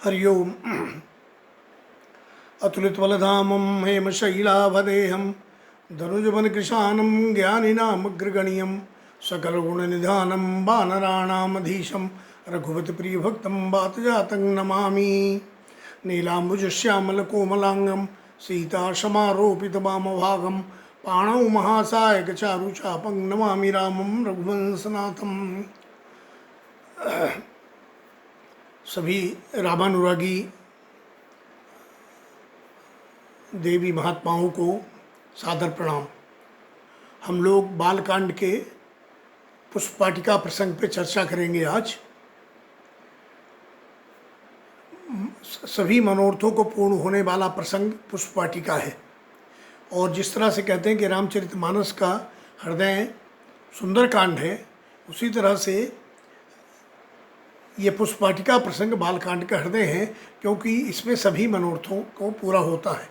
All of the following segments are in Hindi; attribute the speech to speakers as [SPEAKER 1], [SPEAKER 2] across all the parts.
[SPEAKER 1] हरि ओम। अतुलितबलधामं हेमशैलाभदेहं धनुजवनकृशानं ज्ञानिनामग्रगण्यं सकलगुणनिधानं वानराणामधीशं रघुपतिप्रियभक्तं वातजातं नमामि। नीलाम्बुजश्यामलकोमलाङ्गं सीतासमारोपितवामभागं पाणौ महासायकचारुचापं नमामि रामं रघुवंशनाथं। सभी रामानुरागी देवी महात्माओं को सादर प्रणाम। हम लोग बालकांड के पुष्पवाटिका प्रसंग पे चर्चा करेंगे आज। सभी मनोरथों को पूर्ण होने वाला प्रसंग पुष्पवाटिका है। और जिस तरह से कहते हैं कि रामचरितमानस का हृदय सुंदरकांड है, उसी तरह से ये पुष्पवाटिका प्रसंग बालकांड का हृदय है, क्योंकि इसमें सभी मनोरथों को पूरा होता है।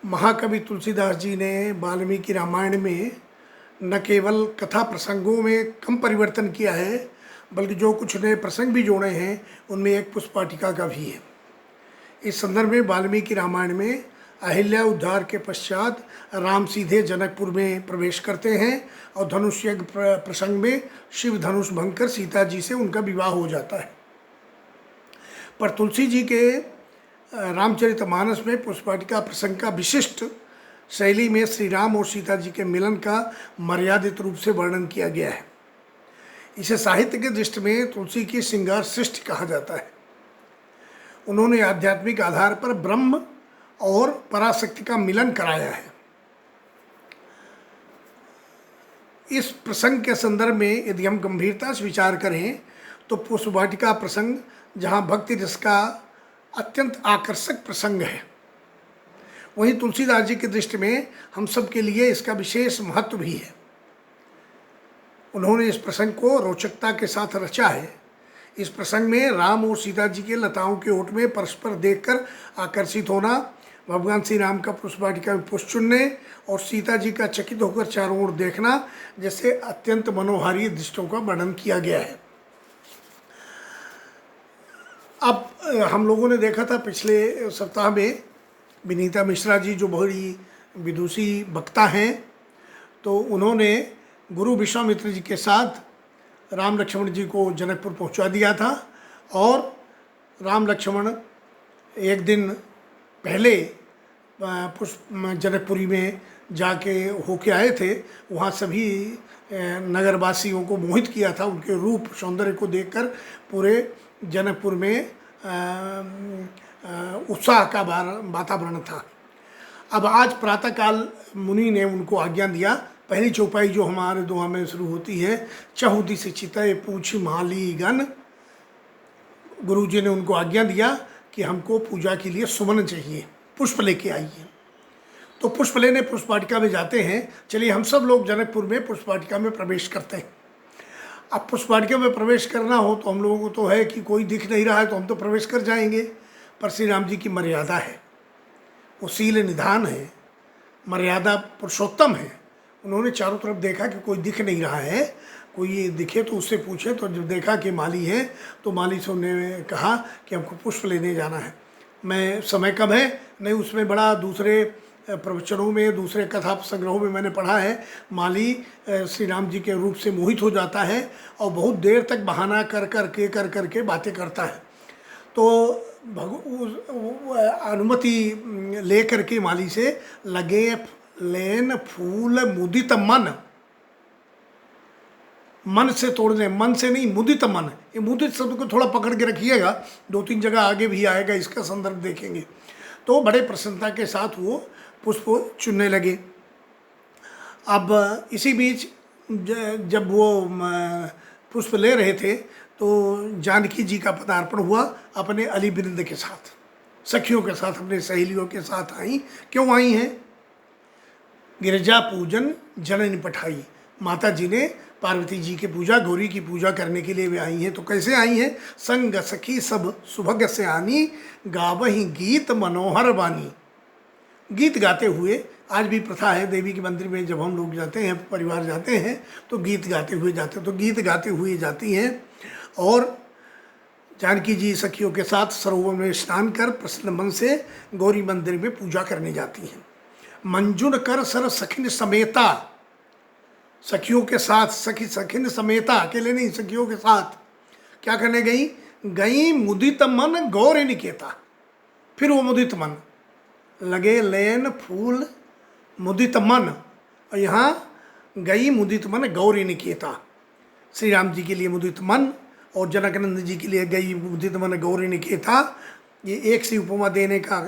[SPEAKER 1] महाकवि तुलसीदास जी ने वाल्मीकि रामायण में न केवल कथा प्रसंगों में कम परिवर्तन किया है, बल्कि जो कुछ नए प्रसंग भी जोड़े हैं उनमें एक पुष्पवाटिका का भी है। इस संदर्भ में वाल्मीकि रामायण में अहिल्या उद्धार के पश्चात राम सीधे जनकपुर में प्रवेश करते हैं और धनुष यज्ञ प्रसंग में शिव धनुष भंग कर सीता जी से उनका विवाह हो जाता है। पर तुलसी जी के रामचरितमानस में पुष्पवाटिका प्रसंग का विशिष्ट शैली में श्री राम और सीता जी के मिलन का मर्यादित रूप से वर्णन किया गया है। इसे साहित्य के दृष्टि में तुलसी की श्रृंगार सृष्टि कहा जाता है। उन्होंने आध्यात्मिक आधार पर ब्रह्म और पराशक्ति का मिलन कराया है। इस प्रसंग के संदर्भ में यदि हम गंभीरता से विचार करें तो पुष्पवाटिका प्रसंग जहाँ भक्ति रस का अत्यंत आकर्षक प्रसंग है, वहीं तुलसीदास जी की दृष्टि में हम सब के लिए इसका विशेष महत्व भी है। उन्होंने इस प्रसंग को रोचकता के साथ रचा है। इस प्रसंग में राम और सीता जी के लताओं के ओट में परस्पर देखकर आकर्षित होना, भगवान श्री राम का पुष्पवाटिका में पुष्प चुनने और सीता जी का चकित होकर चारों ओर देखना जैसे अत्यंत मनोहारी दृश्यों का वर्णन किया गया है। अब हम लोगों ने देखा था पिछले सप्ताह में विनीता मिश्रा जी, जो बड़ी विदुषी वक्ता हैं, तो उन्होंने गुरु विश्वामित्र जी के साथ राम लक्ष्मण जी को जनकपुर पहुंचा दिया था। और राम लक्ष्मण एक दिन पहले जनकपुरी में जाके होके आए थे। वहाँ सभी नगरवासियों को मोहित किया था। उनके रूप सौंदर्य को देखकर पूरे जनकपुर में उत्साह का वातावरण था। अब आज प्रातःकाल मुनि ने उनको आज्ञा दिया। पहली चौपाई जो हमारे दोहा में शुरू होती है, चहुदी से चितय पूछ माली गण। गुरु जी ने उनको आज्ञा दिया कि हमको पूजा के लिए सुमन चाहिए, पुष्प लेके आइए। तो पुष्प लेने पुष्पवाटिका में जाते हैं। चलिए हम सब लोग जनकपुर में पुष्पवाटिका में प्रवेश करते हैं। अब पुष्पवाटिका में प्रवेश करना हो तो हम लोगों को तो है कि कोई दिख नहीं रहा है तो हम तो प्रवेश कर जाएंगे, पर श्री राम जी की मर्यादा है, वो शील निधान है, मर्यादा पुरुषोत्तम है। उन्होंने चारों तरफ देखा कि कोई दिख नहीं रहा है, कोई दिखे तो उससे पूछे। तो जब देखा कि माली है तो माली से उन्होंने कहा कि हमको पुष्प लेने जाना है। मैं समय कब है नहीं, उसमें बड़ा दूसरे प्रवचनों में, दूसरे कथा संग्रहों में मैंने पढ़ा है, माली श्री राम जी के रूप से मोहित हो जाता है और बहुत देर तक बहाना कर करके बातें करता है। तो अनुमति ले करके माली से लगे लेन फूल मुदित मन, मन से तोड़ने, मन से नहीं मुदित मन। ये मुदित शब्द को थोड़ा पकड़ के रखिएगा, 2-3 जगह आगे भी आएगा, इसका संदर्भ देखेंगे। तो बड़े प्रसन्नता के साथ वो पुष्प चुनने लगे। अब इसी बीच जब वो पुष्प ले रहे थे तो जानकी जी का पदार्पण हुआ अपने अली वृंद के साथ, सखियों के साथ, अपने सहेलियों के साथ आई। क्यों आई हैं? गिरजा पूजन जननी पठाई। माता जी ने पार्वती जी की पूजा, गौरी की पूजा करने के लिए वे आई हैं। तो कैसे आई हैं? संग सखी सब सुभग से आनी, गावही गीत मनोहर वानी। गीत गाते हुए, आज भी प्रथा है देवी के मंदिर में जब हम लोग जाते हैं, परिवार जाते हैं तो गीत गाते हुए जाते हैं। तो गीत गाते हुए जाती हैं और जानकी जी सखियों के साथ सरोवर में स्नान कर प्रसन्न मन से गौरी मंदिर में पूजा करने जाती हैं। मंजुन कर सर सखिन समेता, सखियों के साथ, सखिन समेता, अकेले नहीं, सखियों के साथ क्या करने गई? गई मुदित मन गौरी निकेता। फिर वो मुदित मन, लगे लेन फूल मुदित मन, और यहाँ गई मुदित मन गौरी निकेता। श्री राम जी के लिए मुदित मन और जनकनंद जी के लिए गई मुदित मन गौरी निकेता। ये एक सी उपमा देने का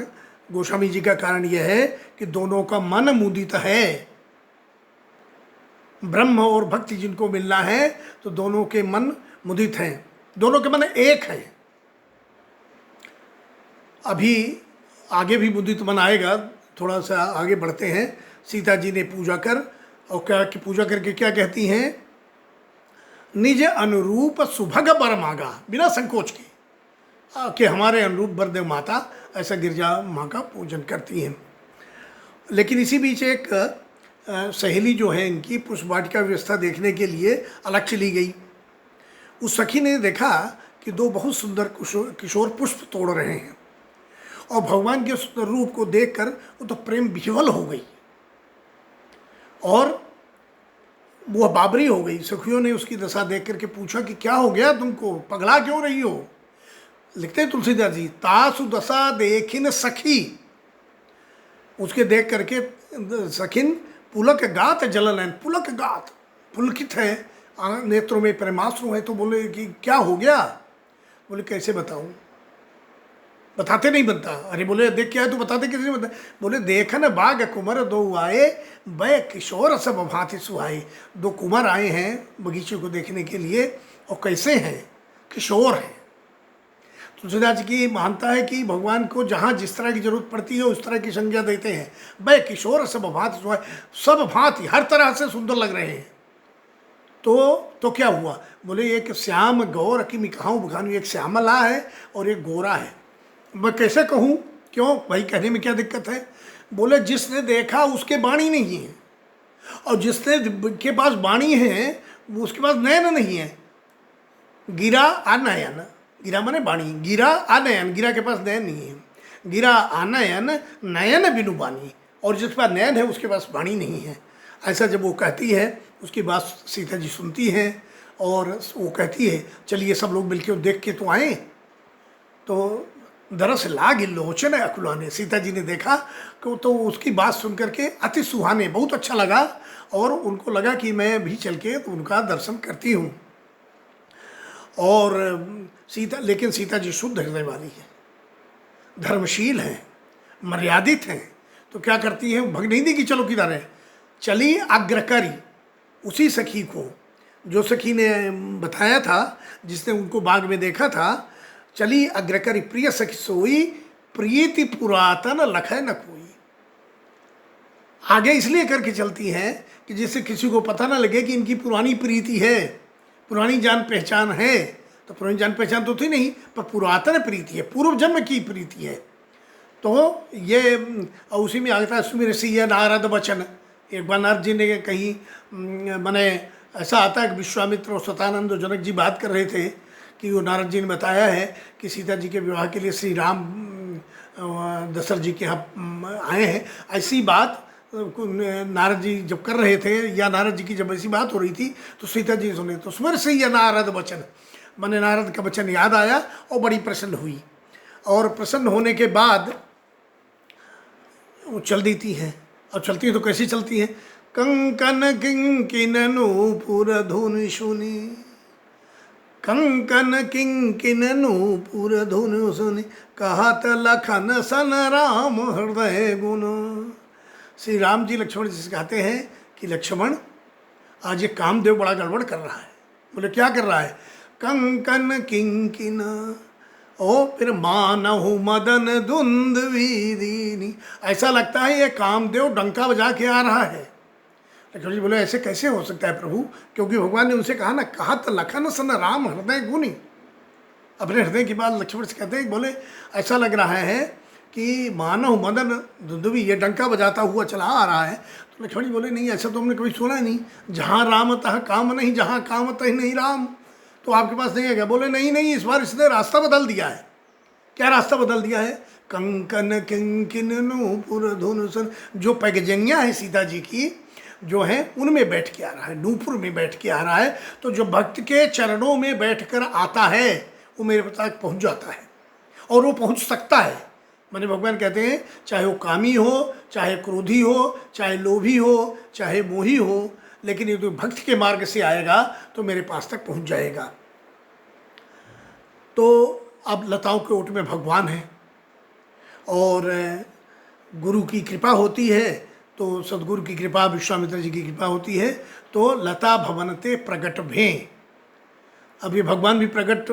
[SPEAKER 1] गोस्वामी जी का कारण यह है कि दोनों का मन मुदित है। ब्रह्म और भक्ति जिनको मिलना है तो दोनों के मन मुदित हैं, दोनों के मन एक है। अभी आगे भी मुदित मन आएगा, थोड़ा सा आगे बढ़ते हैं। सीता जी ने पूजा कर, और क्या कि पूजा करके क्या कहती हैं? निज अनुरूप सुभग बर मांगा, बिना संकोच के, कि हमारे अनुरूप बर दे माता, ऐसा गिरजा माँ का पूजन करती हैं। लेकिन इसी बीच एक सहेली जो है इनकी पुष्प वाटिका व्यवस्था देखने के लिए अलग चली गई। उस सखी ने देखा कि दो बहुत सुंदर किशोर पुष्प तोड़ रहे हैं, और भगवान के सुंदर रूप को देखकर वो तो प्रेम विह्वल हो गई और वो बाबरी हो गई। सखियों ने उसकी दशा देख करके पूछा कि क्या हो गया तुमको, पगला क्यों रही हो? लिखते हैं तुलसीदास जी, तासु दशा देखिन सखी, उसके देख करके सखिन पुलक गात जलनयन, पुलक गात, पुलकित है, नेत्रों में प्रेमाश्रु है। तो बोले कि क्या हो गया? बोले कैसे बताऊं, बताते नहीं बनता। अरे बोले देख क्या है तो बताते कैसे बता? बोले देखन बाग कुंवर दो आए, बै किशोर सब भांति सुहाए। दो कुंवर आए हैं बगीचे को देखने के लिए, और कैसे हैं? किशोर हैं। तुलसीदास जी की मानता है कि भगवान को जहाँ जिस तरह की जरूरत पड़ती है उस तरह की संज्ञा देते हैं। बै किशोर सब भांति सुहाए, सब भांति हर तरह से सुंदर लग रहे हैं। तो क्या हुआ? बोले एक श्याम गौर की मिकाऊँ बखानू, एक श्यामला है और एक गोरा है। मैं कैसे कहूँ, क्यों भाई, कहने में क्या दिक्कत है? बोले जिसने देखा उसके वाणी नहीं है, और जिसने के पास वाणी है उसके पास नयन नहीं है। गिरा अनयन, गिरा माने वाणी, गिरा अनयन, गिरा के पास नयन नहीं है। गिरा अनयन नयन बिनु वाणी, और जिसके पास नयन है उसके पास वाणी नहीं है। ऐसा जब वो कहती है, उसकी बात सीता जी सुनती हैं और वो कहती है चलिए सब लोग मिलकर देख के तो आए। तो दरस लाग लोचन अकुलाने, सीता जी ने देखा कि तो उसकी बात सुन करके अति सुहाने, बहुत अच्छा लगा, और उनको लगा कि मैं भी चल के तो उनका दर्शन करती हूँ। और लेकिन सीता जी शुद्ध हृदय वाली है, धर्मशील हैं, मर्यादित हैं। तो क्या करती है, भग नहीं दी कि चलो किधर है, चली अग्रकरी, उसी सखी को जो सखी ने बताया था, जिसने उनको बाग में देखा था, चली अग्रकरी प्रिय सखी सोई, प्रीति पुरातन लखै न कोई। आगे इसलिए करके चलती हैं कि जिससे किसी को पता ना लगे कि इनकी पुरानी प्रीति है, पुरानी जान पहचान है। तो पुरानी जान पहचान तो थी नहीं, पर पुरातन प्रीति है, पूर्व जन्म की प्रीति है। तो ये उसी में आता है सुमिर सिय नारद वचन। एक बार नारद जी ने कहीं माने ऐसा आता है कि विश्वामित्र और सतानंद और जनक जी बात कर रहे थे कि वो नारद जी ने बताया है कि सीता जी के विवाह के लिए श्री राम दशरथ जी के यहाँ आए हैं। ऐसी बात नारद जी जब कर रहे थे, या नारद जी की जब ऐसी बात हो रही थी तो सीता जी सुने तो स्मर से यह नारद वचन, मैंने नारद का वचन याद आया और बड़ी प्रसन्न हुई। और प्रसन्न होने के बाद वो चल देती हैं। और चलती है तो कैसी चलती है? कंकन किंकिन नूपुर धुन सुनी, कंकन किंकिन नूपुर धुन सुनी, कहत लखन सन राम हृदय गुण। श्री राम जी लक्ष्मण जी से कहते हैं कि लक्ष्मण आज ये कामदेव बड़ा गड़बड़ कर रहा है। बोले क्या कर रहा है? कंकन किंकिन, ओ फिर मानहु मदन धुंध दीनी, ऐसा लगता है ये कामदेव डंका बजा के आ रहा है। लक्ष्मण जी बोले ऐसे कैसे हो सकता है प्रभु, क्योंकि भगवान ने उनसे कहा ना, कहा तो लखन सन राम हृदय गुणी। अपने हृदय की बात लक्ष्मण से कहते हैं, बोले ऐसा लग रहा है कि मानव मदन धुंधवी, ये डंका बजाता हुआ चला आ रहा है। तो लक्ष्मण जी बोले नहीं, ऐसा तो हमने कभी सुना ही नहीं। जहाँ राम तह काम नहीं, जहाँ काम तह नहीं राम। तो आपके पास नहीं है क्या? बोले नहीं नहीं, इस बार इसने रास्ता बदल दिया है। क्या रास्ता बदल दिया है? कंकन किंकिन नूपुर धुन सन, जो पैगजनियाँ हैं सीता जी की जो है उनमें बैठ के आ रहा है, नूपुर में बैठ के आ रहा है। तो जो भक्त के चरणों में बैठकर आता है वो मेरे तक पहुंच जाता है, और वो पहुंच सकता है। मैंने भगवान कहते हैं चाहे वो कामी हो, चाहे क्रोधी हो, चाहे लोभी हो, चाहे मोही हो, लेकिन ये तो भक्त के मार्ग से आएगा तो मेरे पास तक पहुंच जाएगा। तो अब लताओं के ओट में भगवान है और गुरु की कृपा होती है, तो सदगुरु की कृपा, विश्वामित्र जी की कृपा होती है, तो लता भवनते प्रगट भें। अब ये भगवान भी प्रकट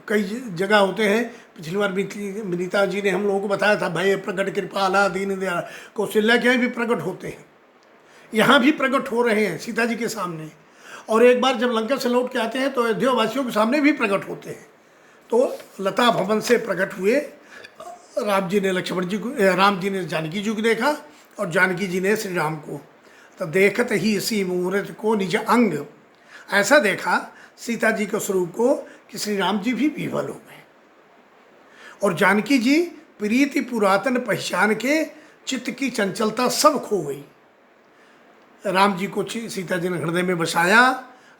[SPEAKER 1] कई जगह होते हैं। पिछली बार विनीता जी ने हम लोगों को बताया था, भाई प्रकट कृपाला दीन दयाल, कौशल्या के भी प्रकट होते हैं, यहाँ भी प्रकट हो रहे हैं सीता जी के सामने। और एक बार जब लंका से लौट के आते हैं तो अयोध्या वासियों के सामने भी प्रकट होते हैं। तो लता भवन से प्रकट हुए राम जी ने लक्ष्मण जी को, राम जी ने जानकी जी को देखा और जानकी जी ने श्री राम को। तो देखत ही इसी मुहूर्त को निज अंग, ऐसा देखा सीता जी के स्वरूप को कि श्री राम जी भी विह्वल हो गए और जानकी जी प्रीति पुरातन पहचान के चित्त की चंचलता सब खो गई। राम जी को सीता जी ने हृदय में बसाया,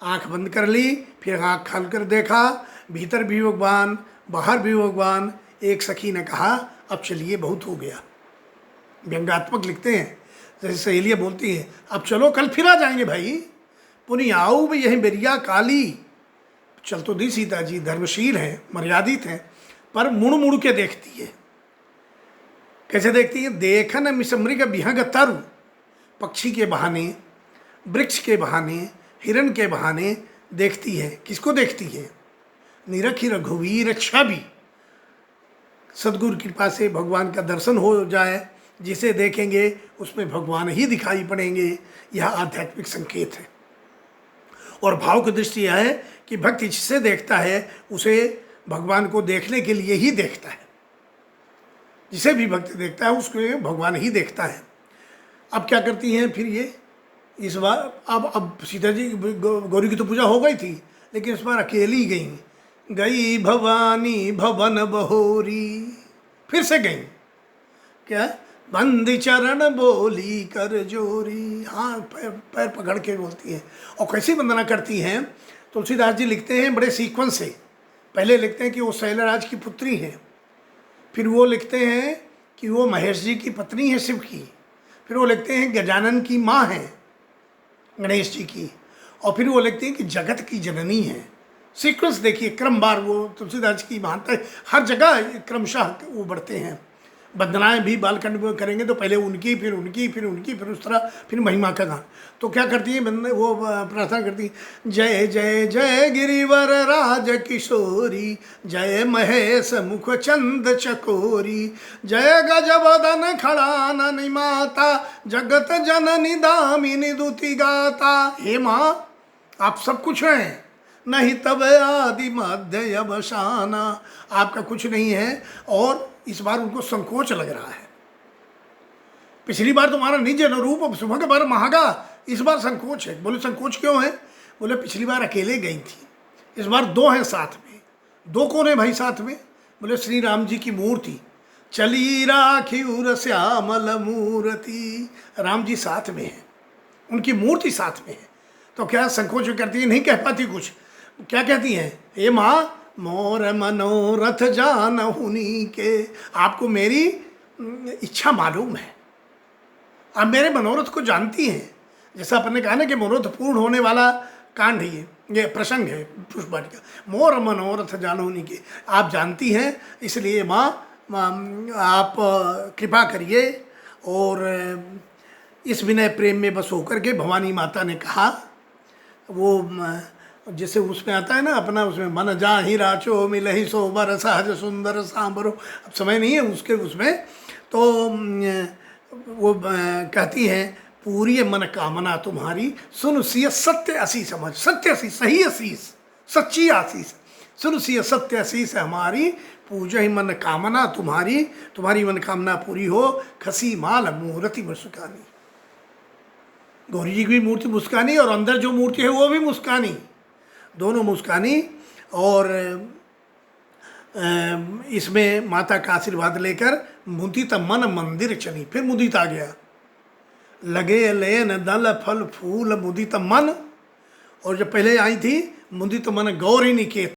[SPEAKER 1] आंख बंद कर ली, फिर आंख खोल कर देखा, भीतर भी भगवान बाहर भी भगवान। एक सखी ने कहा अब चलिए बहुत हो गया। व्यंग्यात्मक लिखते हैं, जैसे सहेलियाँ बोलती हैं अब चलो कल फिर आ जाएंगे भाई, पुनः आओ भी यही बेरिया काली। चल तो दी सीता जी, धर्मशील हैं, मर्यादित हैं, पर मुड़ मुड़ के देखती है। कैसे देखती है? देखन मिसमृग बिहंग तरु, पक्षी के बहाने, वृक्ष के बहाने, हिरण के बहाने देखती है। किसको देखती है? निरखी रघुवीर छवि। सदगुरु की कृपा से भगवान का दर्शन हो जाए, जिसे देखेंगे उसमें भगवान ही दिखाई पड़ेंगे। यह आध्यात्मिक संकेत है। और भाव की दृष्टि यह है कि भक्त जिसे देखता है उसे भगवान को देखने के लिए ही देखता है। जिसे भी भक्त देखता है उसको भगवान ही देखता है। अब क्या करती हैं फिर ये इस बार? अब सीता जी गौरी की तो पूजा हो गई थी, लेकिन इस बार अकेली गई भवानी भवन बहोरी। फिर से गई, क्या? बंदी चरण बोली कर जोरी। हाँ, पैर पकड़ के बोलती हैं। और कैसी वंदना करती हैं? तुलसीदास जी लिखते हैं बड़े सीक्वेंस से। पहले लिखते हैं कि वो शैलराज की पुत्री हैं, फिर वो लिखते हैं कि वो महेश जी की पत्नी है शिव की, फिर वो लिखते हैं गजानन की माँ है गणेश जी की, और फिर वो लिखते हैं कि जगत की जननी है। सीक्वेंस देखिए, क्रमवार वो तुलसीदास की महानता हर जगह क्रमशः वो बढ़ते हैं। वंदनाएं भी बालखंड में करेंगे तो पहले उनकी, फिर उनकी, फिर उनकी, फिर उस तरह, फिर महिमा का गान। तो क्या करती है वो प्रार्थना करती, जय जय जय गिरिवर राज किशोरी, जय महेश मुख चंद चकोरी, जय गजबदन खड़ानन माता, जगत जननी दामिनी दुति गाता। हे माँ, आप सब कुछ हैं, नहीं तब आदि मध्य अवसाना, आपका कुछ नहीं है। और इस बार उनको संकोच लग रहा है। पिछली बार तुम्हारा निज अनुरूप सुबह के बार महागा, इस बार संकोच है। बोले संकोच क्यों है? बोले पिछली बार अकेले गई थी, इस बार दो हैं साथ में। दो कौन है भाई साथ में? बोले श्री राम जी की मूर्ति, चली राखी उर श्यामल मूर्ति। राम जी साथ में है, उनकी मूर्ति साथ में है। तो क्या संकोच करती है? नहीं कह पाती कुछ। क्या कहती हैं? हे माँ, मोर मनोरथ जान हुनी के, आपको मेरी इच्छा मालूम है, आप मेरे मनोरथ को जानती हैं। जैसा अपन ने कहा ना कि मनोरथ पूर्ण होने वाला कांड ये प्रसंग है पुष्पवाटिका। मोर मनोरथ जान हुनी के, आप जानती हैं, इसलिए माँ आप कृपा करिए। और इस विनय प्रेम में बस होकर के भवानी माता ने कहा, वो जैसे उसमें आता है ना अपना, उसमें मन जा ही राचो मिलहि सोबर सहज सुंदर सांबरो। अब समय नहीं है उसके उसमें, तो वो कहती हैं पूरी मन कामना तुम्हारी, सुन सिय सत्य असीस समझ। सत्य असीस, सही असीस, सच्ची आशीष, सुन सिय सत्य असीस हमारी, पूजा ही मन कामना तुम्हारी, तुम्हारी मन कामना पूरी हो। खसी माल मूर्ति मुस्कानी, गौरी जी की भी मूर्ति मुस्कानी और अंदर जो मूर्ति है वो भी मुस्कानी। दोनों मुस्कानी और इसमें माता का आशीर्वाद लेकर मुदित मन मंदिर चली। फिर मुदित आ गया, लगे लेन दल फल फूल मुदित मन, और जब पहले आई थी मुदित मन गौरी निकेतन।